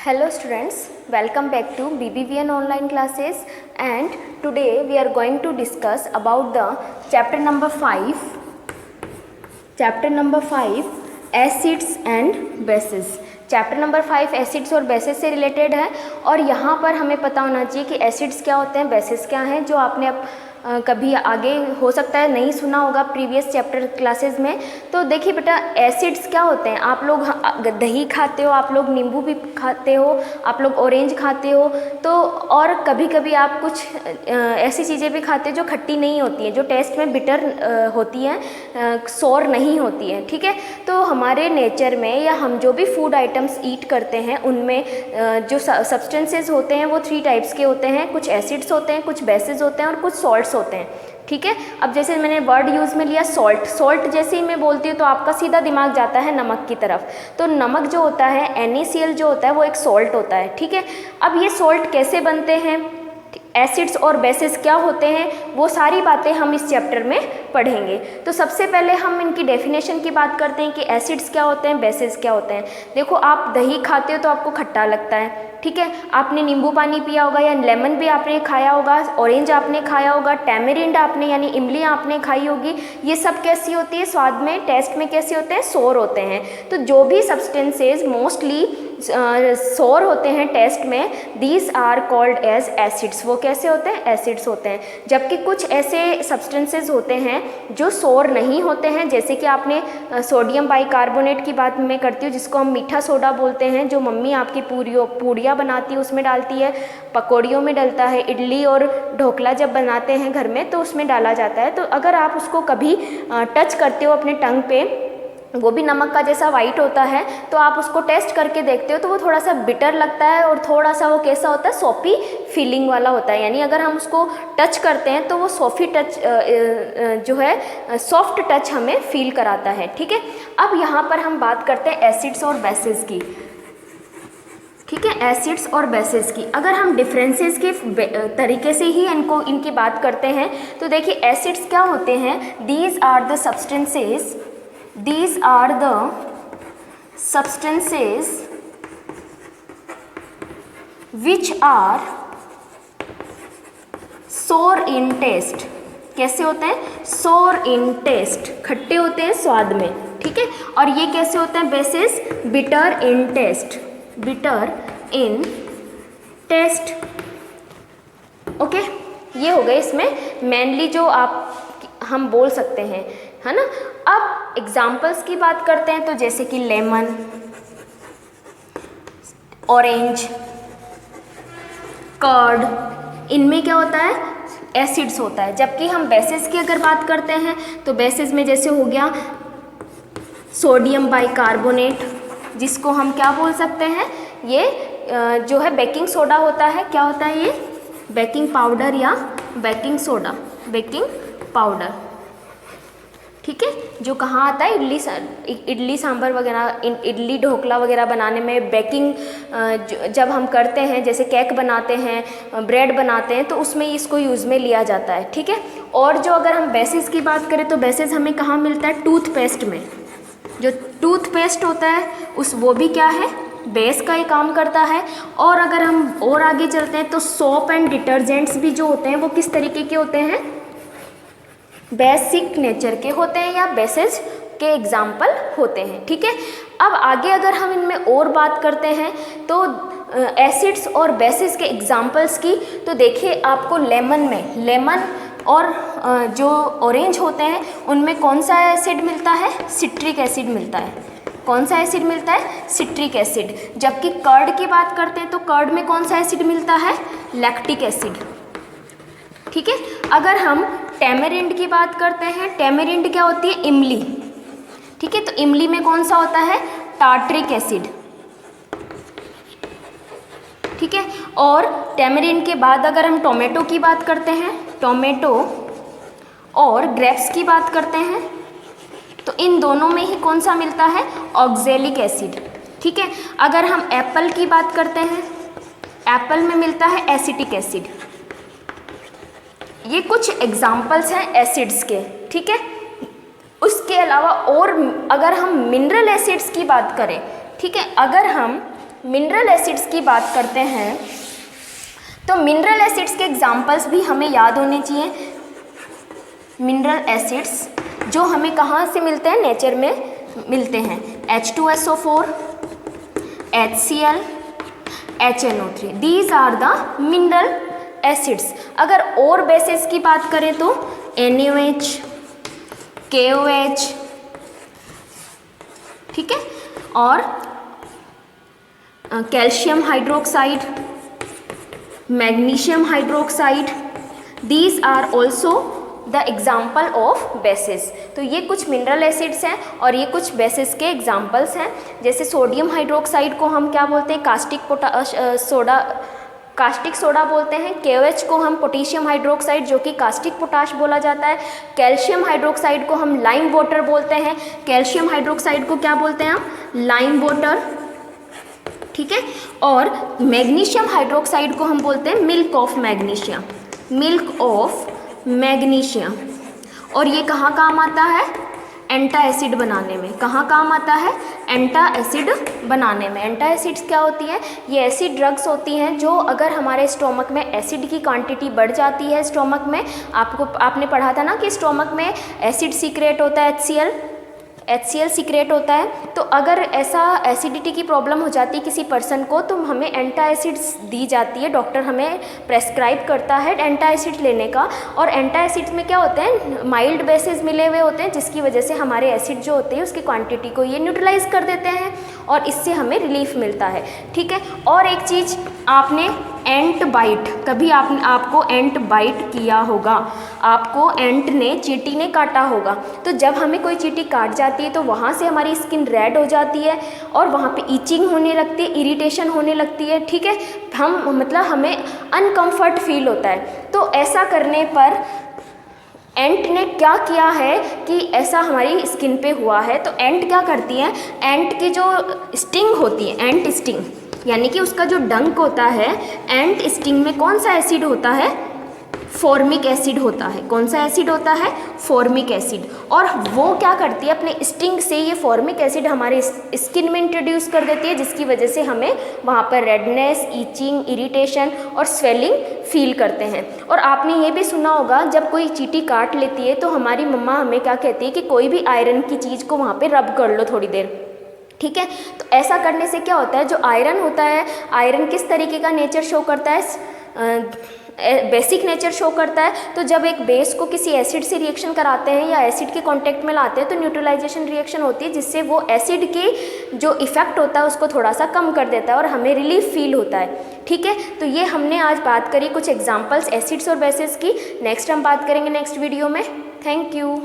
Hello students, welcome back to BBVN online classes, and today we are going to discuss about the chapter number 5 acids and bases। Chapter number 5 acids और basis से related है और यहाँ पर हमें पता होना चाहिए कि एसिड्स क्या होते हैं, बेसिस क्या हैं, जो आपने कभी आगे हो सकता है नहीं सुना होगा प्रीवियस चैप्टर क्लासेस में। तो देखिए बेटा, एसिड्स क्या होते हैं, आप लोग दही खाते हो, आप लोग नींबू भी खाते हो, आप लोग ऑरेंज खाते हो, तो और कभी कभी आप कुछ ऐसी चीज़ें भी खाते हो जो खट्टी नहीं होती हैं, जो टेस्ट में बिटर होती हैं, सोर नहीं होती हैं। ठीक है, तो हमारे नेचर में या हम जो भी फूड आइटम्स ईट करते हैं उनमें जो सब्सटेंसेस होते हैं वो 3 टाइप्स के होते हैं, कुछ एसिड्स होते हैं, कुछ बेसिस होते हैं और कुछ सॉल्ट्स होते हैं। ठीक है, अब जैसे मैंने वर्ड यूज़ में लिया सॉल्ट, सॉल्ट जैसे ही मैं बोलती हूँ तो आपका सीधा दिमाग जाता है नमक की तरफ। तो नमक जो होता है, NaCl जो होता है, वो एक सॉल्ट होता है। ठीक है, अब ये सॉल्ट कैसे बनते हैं, एसिड्स और बेसिस क्या होते हैं, वो सारी बातें हम इस चैप्टर में पढ़ेंगे। तो सबसे पहले हम इनकी डेफिनेशन की बात करते हैं कि एसिड्स क्या होते हैं, बेसिस क्या होते हैं। देखो, आप दही खाते हो तो आपको खट्टा लगता है, ठीक है, आपने नींबू पानी पिया होगा या लेमन भी आपने खाया होगा, ऑरेंज आपने खाया होगा, टैमरिंड आपने यानी इमली आपने खाई होगी, ये सब कैसी होती है, स्वाद में, टेस्ट में कैसे होते हैं, सोर होते हैं। तो जो भी सब्सटेंसेज मोस्टली सोर होते हैं टेस्ट में, these are called as acids, वो कैसे होते हैं, एसिड्स होते हैं। जबकि कुछ ऐसे सब्सटेंसेज होते हैं जो सोर नहीं होते हैं, जैसे कि आपने सोडियम बाइकार्बोनेट की बात मैं करती हूँ, जिसको हम मीठा सोडा बोलते हैं, जो मम्मी आपकी पूड़ियाँ बनाती है उसमें डालती है, पकौड़ियों में डलता है, इडली और ढोकला जब बनाते हैं घर में तो उसमें डाला जाता है। तो अगर आप उसको कभी टच करते हो अपने टंग पे, वो भी नमक का जैसा वाइट होता है, तो आप उसको टेस्ट करके देखते हो तो वो थोड़ा सा बिटर लगता है और थोड़ा सा वो कैसा होता है, सॉपी फीलिंग वाला होता है। यानी अगर हम उसको टच करते हैं तो वो सॉफी टच जो है, सॉफ्ट टच हमें फील कराता है। ठीक है, अब यहाँ पर हम बात करते हैं एसिड्स और बेसिस की। ठीक है, एसिड्स और बेसिस की अगर हम डिफरेंसेस के तरीके से ही इनकी बात करते हैं तो देखिए, एसिड्स क्या होते हैं, these are the substances which are sour in taste। कैसे होते हैं, sour in taste, खट्टे होते हैं स्वाद में। ठीक है, और ये कैसे होते हैं, basis bitter in taste, okay. ये हो गए इसमें मेनली जो हम बोल सकते हैं, है ना। अब एग्जाम्पल्स की बात करते हैं तो जैसे कि लेमन, ऑरेंज, कर्ड, इनमें क्या होता है, एसिड्स होता है। जबकि हम बेसिस की अगर बात करते हैं तो बेसिस में जैसे हो गया सोडियम बाइकार्बोनेट, जिसको हम क्या बोल सकते हैं, ये जो है बेकिंग सोडा होता है। क्या होता है ये, बेकिंग पाउडर या बेकिंग सोडा, बेकिंग पाउडर। ठीक है, जो कहाँ आता है, इडली सांभर वगैरह, इडली ढोकला वगैरह बनाने में बेकिंग जब हम करते हैं, जैसे केक बनाते हैं, ब्रेड बनाते हैं, तो उसमें इसको यूज़ में लिया जाता है। ठीक है, और जो अगर हम बेसिस की बात करें तो बेसिस हमें कहाँ मिलता है, टूथपेस्ट में। जो टूथपेस्ट होता है वो भी क्या है, बेस का ही काम करता है। और अगर हम और आगे चलते हैं तो सोप एंड डिटर्जेंट्स भी जो होते हैं वो किस तरीके के होते हैं, बेसिक नेचर के होते हैं या बेसिस के एग्जाम्पल होते हैं। ठीक है, अब आगे अगर हम इनमें और बात करते हैं तो एसिड्स और बेसिस के एग्जाम्पल्स की, तो देखिए आपको लेमन और जो ऑरेंज होते हैं उनमें कौन सा एसिड मिलता है, सिट्रिक एसिड मिलता है। कौन सा एसिड मिलता है, सिट्रिक एसिड। जबकि कर्ड की बात करते हैं तो कर्ड में कौन सा एसिड मिलता है, लैक्टिक एसिड। ठीक है, अगर हम टैमरिंड की बात करते हैं, टैमरिंड क्या होती है, इमली। ठीक है, तो इमली में कौन सा होता है, टार्ट्रिक एसिड। ठीक है, और टैमरिंड के बाद अगर हम टोमेटो की बात करते हैं, टोमेटो और ग्रेप्स की बात करते हैं, तो इन दोनों में ही कौन सा मिलता है, ऑक्जेलिक एसिड। ठीक है, अगर हम एप्पल की बात करते हैं, एप्पल में मिलता है एसिटिक एसिड। ये कुछ एग्जाम्पल्स हैं एसिड्स के। ठीक है, उसके अलावा और अगर हम मिनरल एसिड्स की बात करें, ठीक है, अगर हम मिनरल एसिड्स की बात करते हैं तो मिनरल एसिड्स के एग्जाम्पल्स भी हमें याद होने चाहिए। मिनरल एसिड्स जो हमें कहाँ से मिलते हैं, नेचर में मिलते हैं, H2SO4, HCl, HNO3, these are the mineral acids. अगर और बेसिस की बात करें तो NaOH, KOH, ठीक है, और calcium hydroxide, magnesium hydroxide, these are also the example of bases. तो ये कुछ मिनरल एसिड्स हैं और ये कुछ बेसिस के एग्जाम्पल्स हैं। जैसे सोडियम हाइड्रोक्साइड को हम क्या बोलते हैं, कास्टिक सोडा बोलते हैं। KOH को हम पोटेशियम हाइड्रोक्साइड जो कि कास्टिक पोटाश बोला जाता है। कैल्शियम हाइड्रोक्साइड को हम लाइम वाटर बोलते हैं। कैल्शियम हाइड्रोक्साइड को क्या बोलते हैं हम, लाइम वाटर, ठीक है। और मैग्नीशियम हाइड्रोक्साइड को हम बोलते हैं milk of magnesium, milk of magnesium. और ये कहाँ काम आता है, एंटा एसिड बनाने में। कहाँ काम आता है, एंटा एसिड बनाने में। एंटा एसिड्स क्या होती हैं, ये ऐसी ड्रग्स होती हैं जो अगर हमारे स्टोमक में एसिड की क्वांटिटी बढ़ जाती है, स्टोमक में आपने पढ़ा था ना कि स्टोमक में एसिड सीक्रेट होता है, HCl सीक्रेट होता है। तो अगर ऐसा एसिडिटी की प्रॉब्लम हो जाती है किसी पर्सन को तो हमें एंटा एसिड्स दी जाती है, डॉक्टर हमें प्रेस्क्राइब करता है एंटा एसिड लेने का। और एंटा एसिड्स में क्या होते हैं, माइल्ड बेसिस मिले हुए होते हैं जिसकी वजह से हमारे एसिड जो होते हैं उसकी क्वांटिटी को ये न्यूट्रलाइज कर देते हैं और इससे हमें रिलीफ मिलता है, ठीक है। और एक चीज़, आपने एंट बाइट, कभी आपको एंट बाइट किया होगा, आपको एंट ने, चींटी ने काटा होगा। तो जब हमें कोई चींटी काट जाती है तो वहाँ से हमारी स्किन रेड हो जाती है और वहाँ पे ईचिंग होने लगती है, इरिटेशन होने लगती है, ठीक है। हमें अनकम्फर्ट फील होता है। तो ऐसा करने पर एंट ने क्या किया है कि ऐसा हमारी स्किन पे हुआ है। तो एंट क्या करती है, एंट की जो स्टिंग होती है, एंट स्टिंग यानी कि उसका जो डंक होता है, एंट स्टिंग में कौन सा एसिड होता है, फॉर्मिक एसिड होता है। कौन सा एसिड होता है, फॉर्मिक एसिड। और वो क्या करती है, अपने स्टिंग से ये फॉर्मिक एसिड हमारे स्किन में इंट्रोड्यूस कर देती है जिसकी वजह से हमें वहाँ पर रेडनेस, ईचिंग, इरिटेशन और स्वेलिंग फील करते हैं। और आपने ये भी सुना होगा जब कोई चींटी काट लेती है तो हमारी मम्मा हमें क्या कहती है कि कोई भी आयरन की चीज़ को वहाँ पर रब कर लो थोड़ी देर, ठीक है। तो ऐसा करने से क्या होता है, जो आयरन होता है, आयरन किस तरीके का नेचर शो करता है, बेसिक नेचर शो करता है। तो जब एक बेस को किसी एसिड से रिएक्शन कराते हैं या एसिड के कांटेक्ट में लाते हैं तो न्यूट्रलाइजेशन रिएक्शन होती है जिससे वो एसिड के जो इफेक्ट होता है उसको थोड़ा सा कम कर देता है और हमें रिलीफ फील होता है, ठीक है। तो ये हमने आज बात करी कुछ एग्जांपल्स एसिड्स और बेसिस की। नेक्स्ट हम बात करेंगे नेक्स्ट वीडियो में। Thank you.